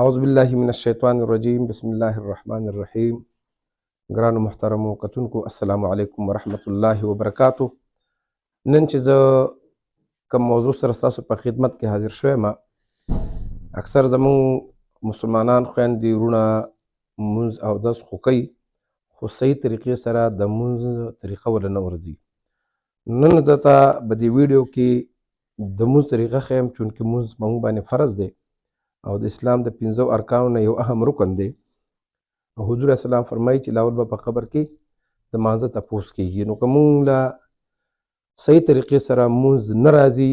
اعوذ بالله من الشیطان الرجیم بسم الله الرحمن الرحیم. ګرانو محترمو کتونکو السلام علیکم ورحمت الله وبرکاتو. نن چې زه کوم موضوع سره ستاسو په خدمت کې حاضر شویم، اکثر زمون مسلمانان خویندې وروڼه مونځ اودس خو کوي، خو صحیح طریقې سره د مونځ طریقه ورله نه ورځي. نن زه ته په دې ویډیو کې د مونځ طریقه ښیم، چونکې مونځ په موږ باندې فرض دی او د اسلام د 5 ارکانو نه یو اهم رکن دی. حضور اسلام فرمایي چې لاول به په قبر کې د مانځه تپوس کېږي. نو که مونږ له صحیح طریقې سره مونځ نه راځي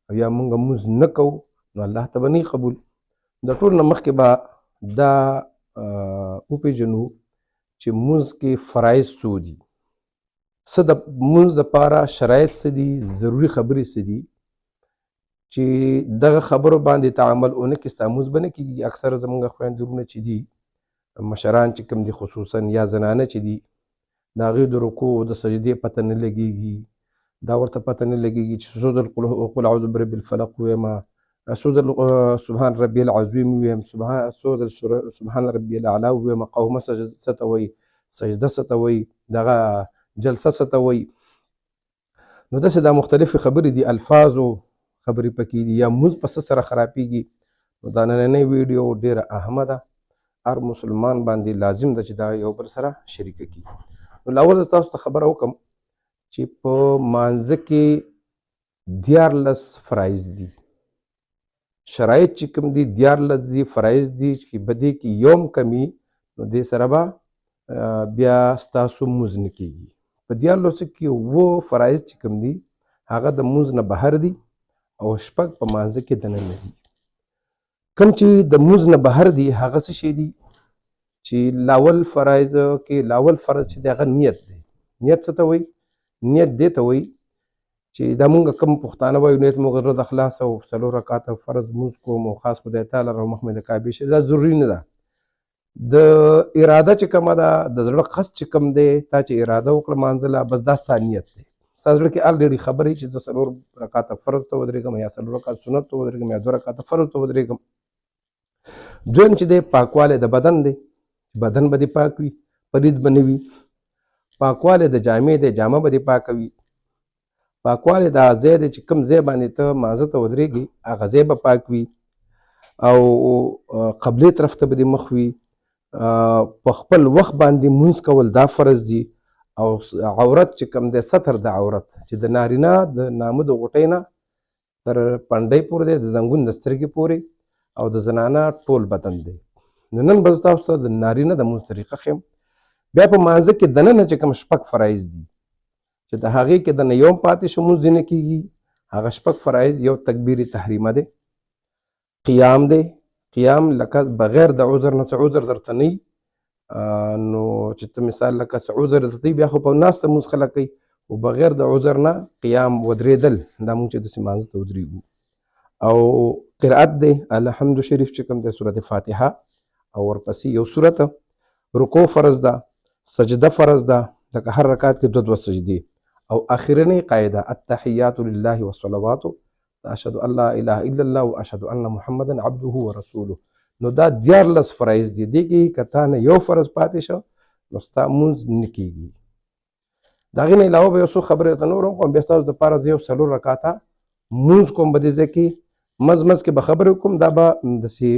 او یا مونږ مونځ نه کوو نو الله ته به نه قبول. د ټول نه مخکې به دا وپېژنو چې مونځ کې فرایض څو دي، څه د مونځ دپاره شرایط څه دي، ضروري خبرې څه دي چې دغه خبرو باندې تعامل ونه کړي ستا مونځ به نه کېږي. اکثره زموږ خویندې وروڼه چې دي، مشران چې کوم دي، خصوصا یا زنانه چې دي، د هغوی د رکوع د سجدې پته نه لګېږي. دا ورته پته نه لګېږي چې څو ځل قل اعوذ برب الفلق ووایم، څو ځل سبحان ربي العظیم ووایم، څو ځل سبحان ربي الاعلی ووایم، قومه څه ته وایي، سجده څه ته وایي، دغه جلسه څه ته وایي. نو داسې دا مختلفې خبرې دي، الفاظو خبرې پکې دي، یا مونځ په څه سره خرابېږي. نو دا نننۍ ویډیو ډېره اهمه ده، هر مسلمان باندې لازم ده چې دا یو بل سره شریکه کړي. نو لاول زه تاسو ته خبره وکړم چې په مانځه کې 14 فرایض دي، شرایط چې کوم دي 14 دي، فرایض دي چې په دې کې یوم کمی نو دې سره به بیا ستاسو مونځ نه کېږي. په 14 کې 7 فرایض چې کوم دي هغه د مونځ نه بهر دي او شپږ په مانځه کې دننه دي. کوم چې د مونځ نه بهر دي هغه څه شی دي چې لاول فرایض کې لاول فرض چې دی هغه نیت دی. نیت څه ته وایي؟ نیت دې ته وایي چې دا مونږ کوم پښتانه وایو نیت مو غره د خلاص او 4 رکعاته فرض مونځ کوم او خاص خدای تعالی را مخ مې د کعبې شي، دا ضروري نه ده. د اراده چې کومه ده، د زړه قصد چې کوم دی، تا چې اراده وکړه مانځله بس دا ستا نیت دی. ستا زړه کې الریډي خبرې چې زه 4 رکعاته فرض ته ودرېږم یا 4 رکعاته سنت ته ودرېږم یا 2 رکعاته فرض ته ودرېږم. دویم چې دی پاکوالی د بدن دی، بدن به دې پاک وي، پلید به نه وي. پاکوالی د جامې دی، جامه به دې پاکه وي. پاکوالی د ځای دی چې کوم ځای باندې ته مانځه ته ودرېږي هغه ځای به پاک وي او قبلې طرف ته به دې مخ وي. په خپل وخت باندې مونځ کول دا فرض دي. او عورت چې کوم دی، ستر د عورت چې د نارینه د نامه د غوټۍ نه تر پنډۍ پورې دی، د زنګون د سترګې پورې او د زنانه ټول بدن دی. نو نن به زه تاسو ته د نارینه د مونځ طریقه ښیم. بیا په مانځه کې دننه چې کوم شپږ فرایض دي چې د هغې کې دنه یوم پاتې شو مونځ نه کېږي، هغه شپږ فرایض یو تکبیر تحریمه دی، قیام دی. قیام لکه بغیر د عذر نه، څه عذر درته نه نو چې ته مثال لکه څه عذر درته وي بیا خو په ناسته مونځ خلک کوي، خو بغیر د عذر نه قیام ودرېدل دا مونږ چې داسې مانځه ته ودرېږو. او قرأت دی، الحمد شریف چې کوم دی، سورت فاتحه او ورپسې یو سورت. رکوع فرض ده، سجده فرض ده، لکه هر رکعت کې 2 سجدې. او اخرنۍ قاعده التحیات لله والصلوات اشهد ان لا اله الا الله واشهد ان محمدا عبده ورسوله. نو دا 14 فرایض دي. دې کې که تا نه یو فرض پاتې شو نو ستا مونځ نه کېږي. د هغې نه علاوه به یو څو خبرې درته نور هم کوم. بیا ستاسو دپاره زه یو 4 رکعاته مونځ کوم په دې ځای کې، منځ کې به خبرې کوم. دا به داسې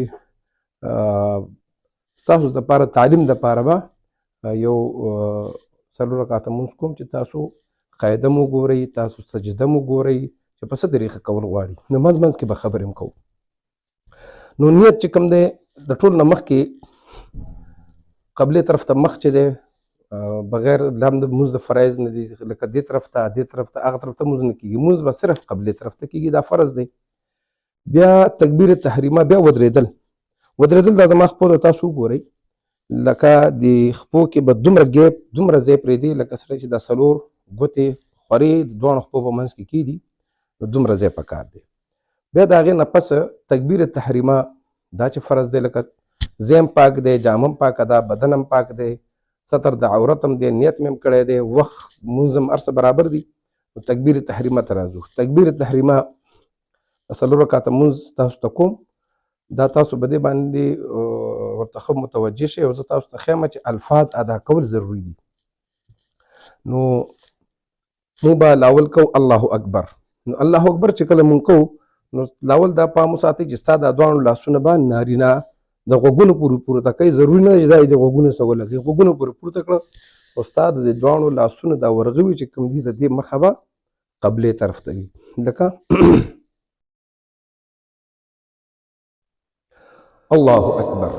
ستاسو دپاره تعلیم دپاره به یو 4 رکعاته مونځ کوم چې تاسو قاعده مو ګورئ، تاسو سجده مو ګورئ چې په څه طریقه کول غواړي. نو منځ کې به خبرې هم کوو. نو نیت چې کوم دی د ټول نه مخکې قبلې طرف ته مخ چې دی بغیر لم د مونځ د فرایض نه دي، لکه دې طرف ته دې طرف ته هغه طرف ته مونځ نه کېږي. مونځ به صرف قبلې طرف ته کېږي، دا فرض دی. بیا تکبیر تحریمه، بیا ودرېدل. ودرېدل دا زما خپو ته تاسو وګورئ، لکه د خپو کې به دومره ګیپ دومره ځای پرېږدي لکه سړی چې دا 4 ګوتې خورې د دواړو خپو په منځ کې کېږي، نو دومره ځای پکار دی. بیا د هغې نه پس تکبیر تحریمه دا چې فرض دی، لکه ځای هم پاک دی، جامه هم پاکه ده، بدن هم پاک دی، ستر د عورت هم دی، نیت مې هم کړی دی، وخت مونځ هم هر څه برابر دي. نو تکبیر تحریمه ته راځو. تکبیر تحریمه 4 رکعاته مونځ تاسو ته کوم. دا تاسو په دې باندې ورته ښه متوجه شئ او زه تاسو ته ښیم چې الفاظ ادا کول ضروري دي. نو موږ به لاول کوو الله اکبر. نو الله اکبر چې کله مونږ کوو نو لاول دا پام وساتئ چې ستا دا دواړو لاسونه به نارینه د غوږونو پورې پورته کوئ. ضروري نه ده چې دا یې د غوږونو سره ولګوئ، غوږونو پورې پورته کړه او ستا د دې دواړو لاسونه دا ورغوي چې کوم دي د دې مخه به قبلې طرف ته وي. لکه الله اکبر،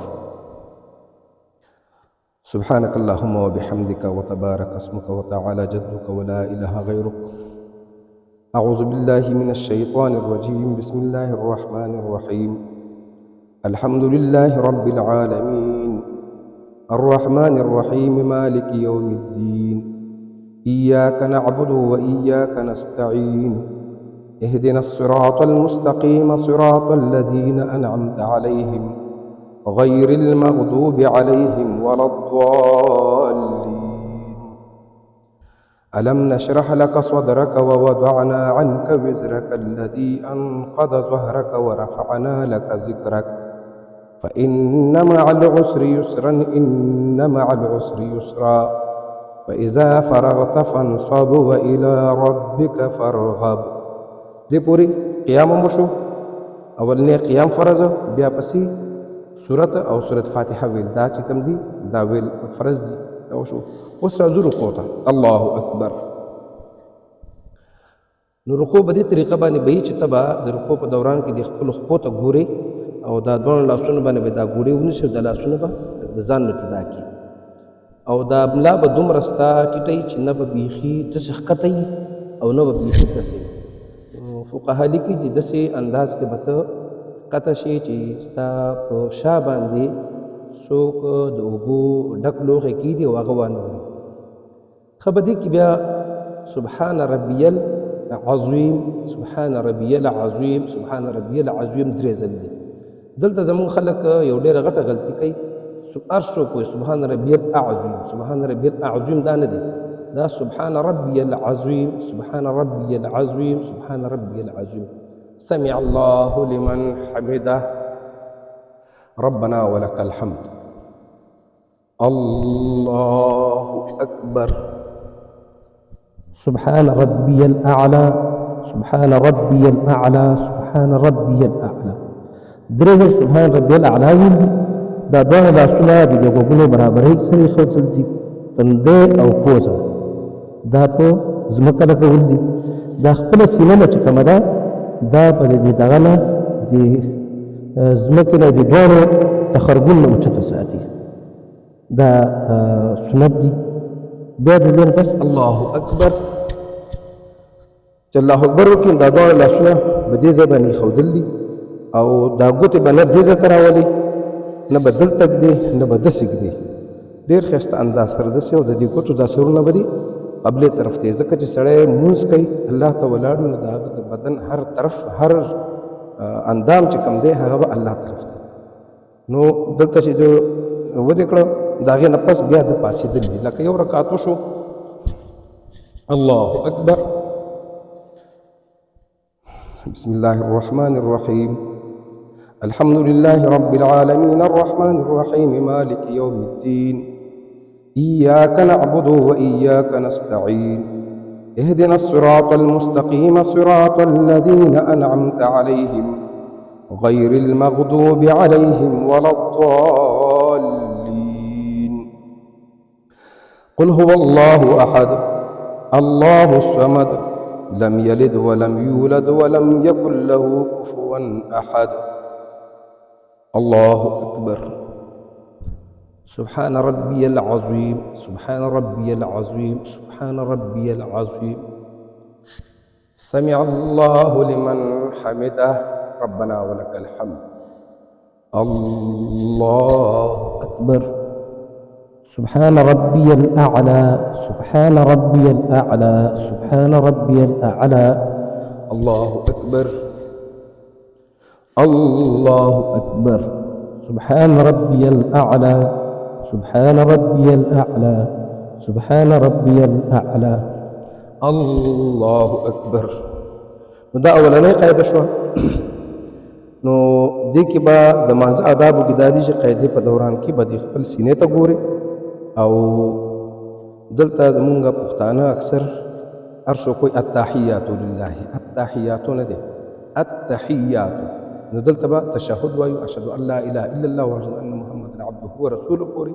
سبحانك اللهم وبحمدك وتبارك اسمك وتعالى جدك ولا إله غيرك. أعوذ بالله من الشيطان الرجيم. بسم الله الرحمن الرحيم. الحمد لله رب العالمين الرحمن الرحيم مالك يوم الدين إياك نعبد وإياك نستعين اهدنا الصراط المستقيم صراط الذين أنعمت عليهم غير المغضوب عليهم ولا الضالين. ألم نشرح لك صدرك ووضعنا عنك وزرك الذي أنقض ظهرك ورفعنا لك ذكرك فإن مع العسر يسرا إن مع العسر يسرا فإذا فرغت فانصب وإلى ربك فارغب. دې پوری قیام مشو، اولنی قیام فرض، بیا پسې سورت او سورت فاتحه ویل، دا چې کوم دي دا ویل فرض دي. دا وشو. اوس راځو رکوع ته. الله اکبر. نو رکوع په دې طریقه باندې به چې ته به د رکوع په دوران کې د خپلو خپو ته ګورې او دا دواړو لاسونو باندې به دا ګوړې ونیسې او دا لاسونه به د ځان نه جدا کړي او دا ملا به دومره ستا ټیټوي چې نه به بیخي داسې ښکته وي او نه به بیخي داسې. فقها لیکي چې داسې انداز کې به ته ښکته شي چې ستا په شا باندې څوک د اوبو ډک لوښی کېږدي او هغه وانه وړي. ښه به دې کې بیا سبحان ربي العظیم، سبحان ربي العظیم، سبحان ربي العظیم 3 ځل دي. دلته زموږ خلک یو ډېره غټه غلطي کوي، هر څوک وایي سبحان ربي العظیم، سبحان ربي العظیم. دا نه دی، دا سبحان ربي العظیم، سبحان ربي العظیم، سبحان ربي العظیم. سمع الله لمن حمده ربنا ولك الحمد. الله أكبر. سبحان ربي الأعلى، سبحان ربي الأعلى، سبحان ربي الأعلى. درجة سبحان ربي الأعلى ویل دا دواړه لاسونه د غوږونو برابرۍ سره ایښودل دي، تندی او پوزه دا په ځمکه لګول دي. دا خپله سینه نه چې کومه ده دا به د دغه نه د ځمکې نه د دواړو تخرګون نه اوچته ساتي. دا سنت دي. بیا د دې نه پس الله اکبر چې الله اکبر وکړي دا دواړه لاسونه په دې ځای باندې ایښودل دي او دا ګوتې به نه دې ځای ته راولي، نه به دلته ږدي، نه به داسې ږدي. ډېر ښایسته انداز سره داسې او د دې ګوتو دا سرونه به دي قبلې طرف ته. ځکه چې سړی مونځ کوي الله ته ولاړ نو د هغه د بدن هر طرف هر اندام چې کوم دی هغه به الله طرف ته. نو دلته چې جو ودې کړه د هغې نه پس بیا د پاڅېدل دي. لکه یو رکعت وشو. الله اکبر. بسم الله الرحمن الرحيم. الحمد لله رب العالمين الرحمن الرحيم مالك يوم الدين إياك نعبد وإياك نستعين اهدنا الصراط المستقيم صراط الذين أنعمت عليهم غير المغضوب عليهم ولا الضالين. قل هو الله أحد الله الصمد لم يلد ولم يولد ولم يكن له كفوا أحد. الله أكبر. سبحان ربي العظيم، سبحان ربي العظيم، سبحان ربي العظيم. سمع الله لمن حمده ربنا ولك الحمد. الله أكبر. سبحان ربي الأعلى، سبحان ربي الأعلى، سبحان ربي الأعلى. الله أكبر. الله أكبر. سبحان ربي الأعلى، سبحان ربي الأعلى، سبحان ربي الأعلى. الله أكبر. دا أولاني قاعدة شو نو دې کې به د مازه آدابو کې دا دي چې قاعدې په دوران کې به دې خپل سینې ته ګورې او دلته زمونږ پښتانه اکثر هر څوک کوئی التحیات لله التحیات نه دی التحیات نو دلته به تشهد وایو اشهد ان لا اله الا الله واشهد ان محمدا عبده ورسوله پورې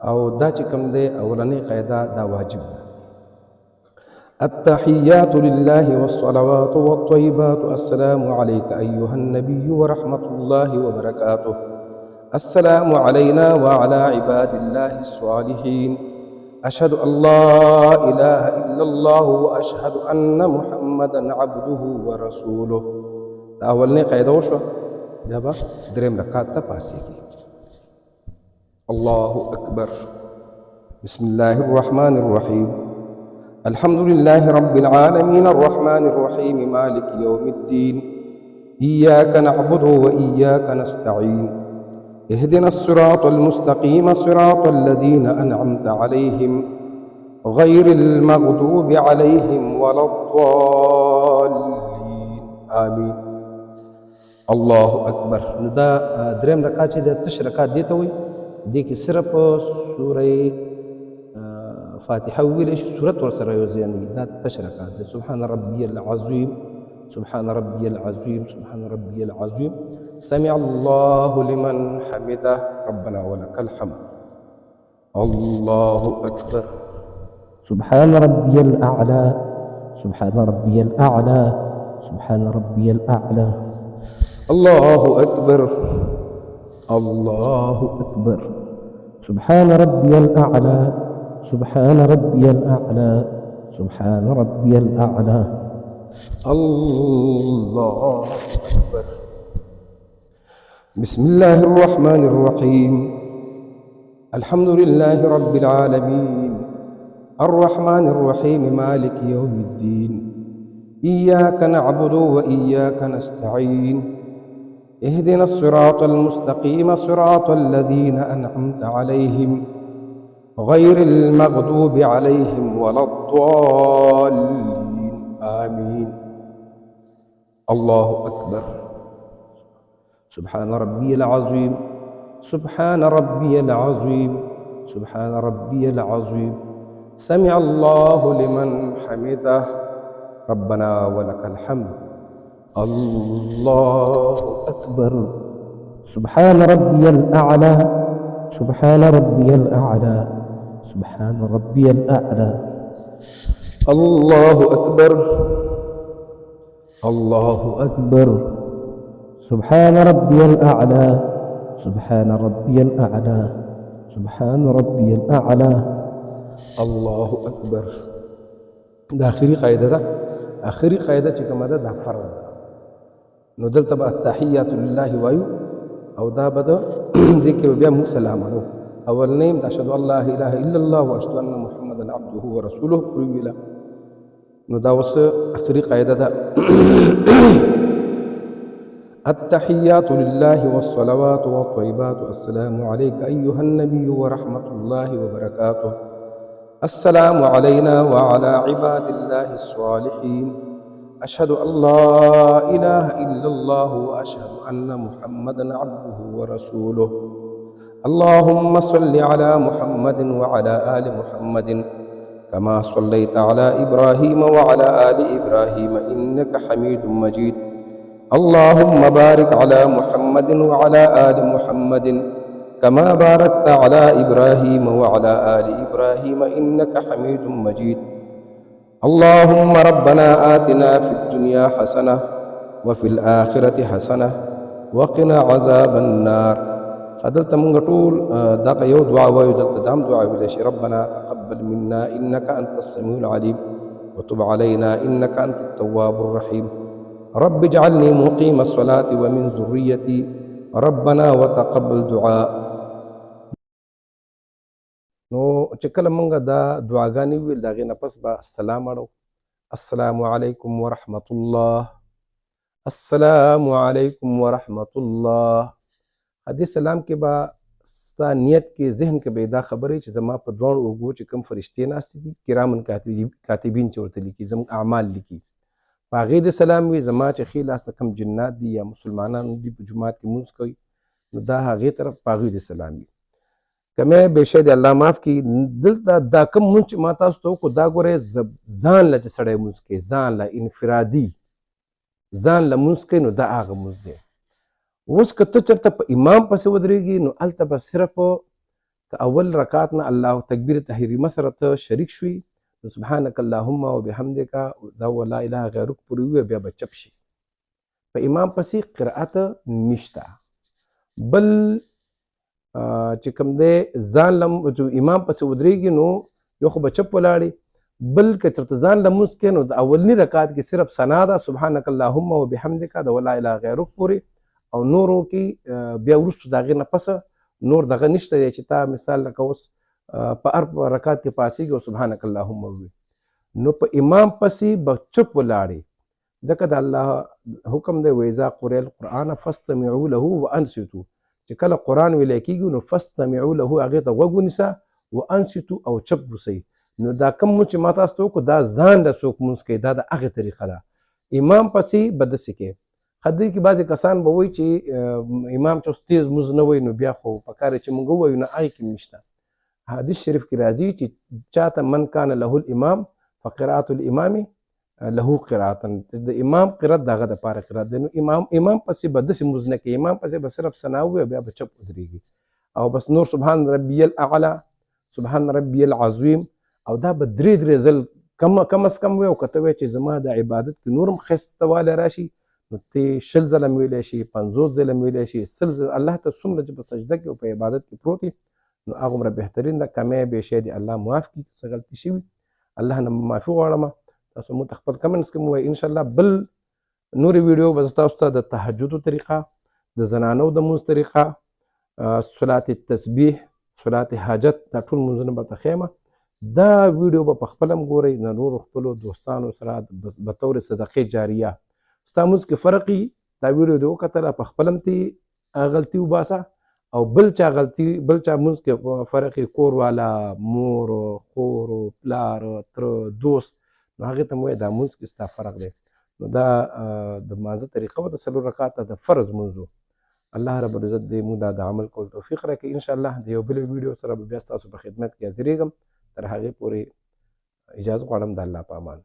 او دا چې کوم دی اولنۍ قاعده دا واجب ده التحيات لله والصلوات والطيبات السلام عليك أيها النبي ورحمة الله وبركاته السلام علينا وعلى عباد الله الصالحين أشهد أن لا إله إلا الله وأشهد أن محمدا عبده ورسوله أولني قاعدة وشو جابا دريم ركعت تباسيكي الله أكبر بسم الله الرحمن الرحيم الحمد لله رب العالمين الرحمن الرحيم مالك يوم الدين إياك نعبد وإياك نستعين اهدنا الصراط المستقيم صراط الذين أنعمت عليهم غير المغضوب عليهم ولا الضالين آمين الله أكبر ندا درم رکعت د تش رکعت دیته وي دې کې صرف سورې فاتحة ویل شي سورت ورسره یو ځای دا تش رکعت ده سبحان ربي العظيم سبحان ربي العظيم سبحان ربي العظيم سمع الله لمن حمده ربنا ولك الحمد الله أكبر سبحان ربي الأعلى سبحان ربي الأعلى سبحان ربي الأعلى الله أكبر الله أكبر سبحان ربي الأعلى سبحان ربي الأعلى سبحان ربي الأعلى الله أكبر بسم الله الرحمن الرحيم الحمد لله رب العالمين الرحمن الرحيم مالك يوم الدين إياك نعبد وإياك نستعين اهدنا الصراط المستقيم صراط الذين أنعمت عليهم غير المغضوب عليهم ولا الضالين آمين الله أكبر سبحان ربي العظيم سبحان ربي العظيم سبحان ربي العظيم سمع الله لمن حمده ربنا ولك الحمد الله أكبر سبحان ربي الأعلى سبحان ربي الأعلى سبحان ربي الأعلى الله أكبر الله أكبر سبحان ربي الأعلى سبحان ربي الأعلى سبحان ربي الأعلى الله أكبر دا آخري قاعدة ده آخري قاعدة چې کومه ده دا فرض ده نو دلته به التحيات لله وایو او دا به دې کې بیا موږ سلام اړو اولنۍ اشهد ان لا اله الا الله واشهد ان محمدا عبده ورسوله پورې ویله نو دا اوس آخري قاعده ده التحيات لله والصلوات والطيبات السلام عليك أيها النبي ورحمة الله وبركاته السلام علينا وعلى عباد الله الصالحين أشهد أن لا إله إلا الله وأشهد أن محمدا عبده ورسوله اللهم صل على محمد وعلى آل محمد كما صليت على إبراهيم وعلى آل إبراهيم إنك حميد مجيد اللهم بارك على محمد وعلى آل محمد كما باركت على إبراهيم وعلى آل إبراهيم إنك حميد مجيد اللهم ربنا آتنا في الدنيا حسنة وفي الآخرة حسنة وقنا عذاب النار خدلت من طول داق يو دعاء ويدلت دام دعاء بلش ربنا تقبل منا إنك أنت السميع العليم وتب علينا إنك أنت التواب الرحيم رب اجعلني مقيم الصلاة ومن ذريتي ربنا وتقبل دعاء نو چې کله مونږ دا دعاګانې ویل د هغې نه پس به سلام اړو السلام علیکم ورحمة الله السلام علیکم ورحمة الله دې سلام کې به ستا نیت کې ذهن کې به دا خبرې چې زما په دواړو اوږو چې کوم فرشتې ناستې دي کرامن کاتبین چې ورته لیکي زموږ اعمال لیکي په هغې د سلام وي. زما چې ښي لاسته کم جنات دي یا مسلمانان دي په جومات کې مونځ کوي نو دا هغې طرف په هغوی د سلام وي. که مې بېشه د الله معاف کړي دلته دا کوم مونځ چې ما تاسو ته وکړو دا ګورئ ځان له چې سړی مونځ کوي، ځان له انفرادي ځان له مونځ کوي نو دا هغه مونځ دی. اوس که ته چېرته په امام پسې ودرېږي نو هلته به صرف که اول رکعت نه الله تکبیر تحریمه سره ته شریک شوي نو سبحانک اللهم وبحمدک دا ولا اله غیرک پورې ووایې بیا به چپ شي. په امام پسې قرأت نشته. بل چې کوم دی ځان له امام پسې ودرېږي نو یو خو به چپ ولاړې، بل که چېرته ځان له مونځ کوې نو د اولني رکعت کې صرف ثنا ده سبحانک اللهم وبحمدک د ولا اله غیرک پورې، او نورو کې بیا وروسته د هغې نه پسه نور دغه نشته دی چې تا مثال لکه اوس په هر رکعت کې پاسېږي او سبحانک اللهم ووایي نو په امام پسې به چپ ولاړې، ځکه د الله حکم دی وإذا قرئ القرآن فاستمعوا له وانصتوا، چې کله قرآن ویلی کېږي نو فاستمعوا له هغې ته غوږ ونیسه وانصتوا او چپ اوسئ. نو دا کوم مونځ چې ما تاسو ته وکړو دا ځان له څوک مونځ کوي دا د هغې طریقه ده. امام پسې به داسې کوې. خدای کې بعضې کسان به وایي چې امام چې اوس تیز مونځ نه وایي نو بیا خو پکار دی چې موږ ووایو نه هغې کې نشته. حدیث شریف کې راځي چې چاته من کان له الامام فقرات الامام له قراتن، د امام قرات د هغه دپاره قرات دی. نو امام پسې به داسې مونځ نه کوي، امام پسې به صرف ثنا ووایي بیا به چپ ودرېږي او بس نور سبحان ربي الاعلی سبحان ربي العظیم او دا به درې ځل کم از کم وایي. او که ته وایې چې زما د عبادت کې نور هم ښایسته والی راشي نو ته 60 ځله مې ویلی شي، 50 ځله مې ویلی شي، 100 ځله. الله ته څومره چې په سجده کې او په عبادت کې پروت وي نو هغومره بهترین ده. که مې بېشی د الله معاف کړي څه غلطي شوي الله نه معافي غواړم. تاسو موږ ته خپل کمنټس کې مو وایي انشاءالله. بل نورې ویډیو به زه تاسو ته د تهجدو طریقه، د زنانو د مونځ طریقه، صلات تسبیح، صلات حاجت، دا ټول مونځونه به ته ښیم. دا ویډیو به په خپله هم ګورئ د نورو خپلو دوستانو سره به طور صدقې جاریه. ستا مونځ کې فرق وي دا ویډیو دې وکتله په خپله هم ترې غلطي وباسه او بل چا مونځ کې فرق وي کور والا، مور، خور، پلار، تره، دوست نو هغې ته مو وایه دا مونځ کې ستا فرق دی. نو دا د مانځه طریقه وه د 4 رکعاته د فرض مونځ. الله رب العزت دې موږ دا د عمل کولو توفیق راکړي انشاءالله. د یو بلې ویډیو سره به بیا ستاسو په خدمت کې حاضرېږم. تر هغې پورې اجازه غواړم د الله په امان.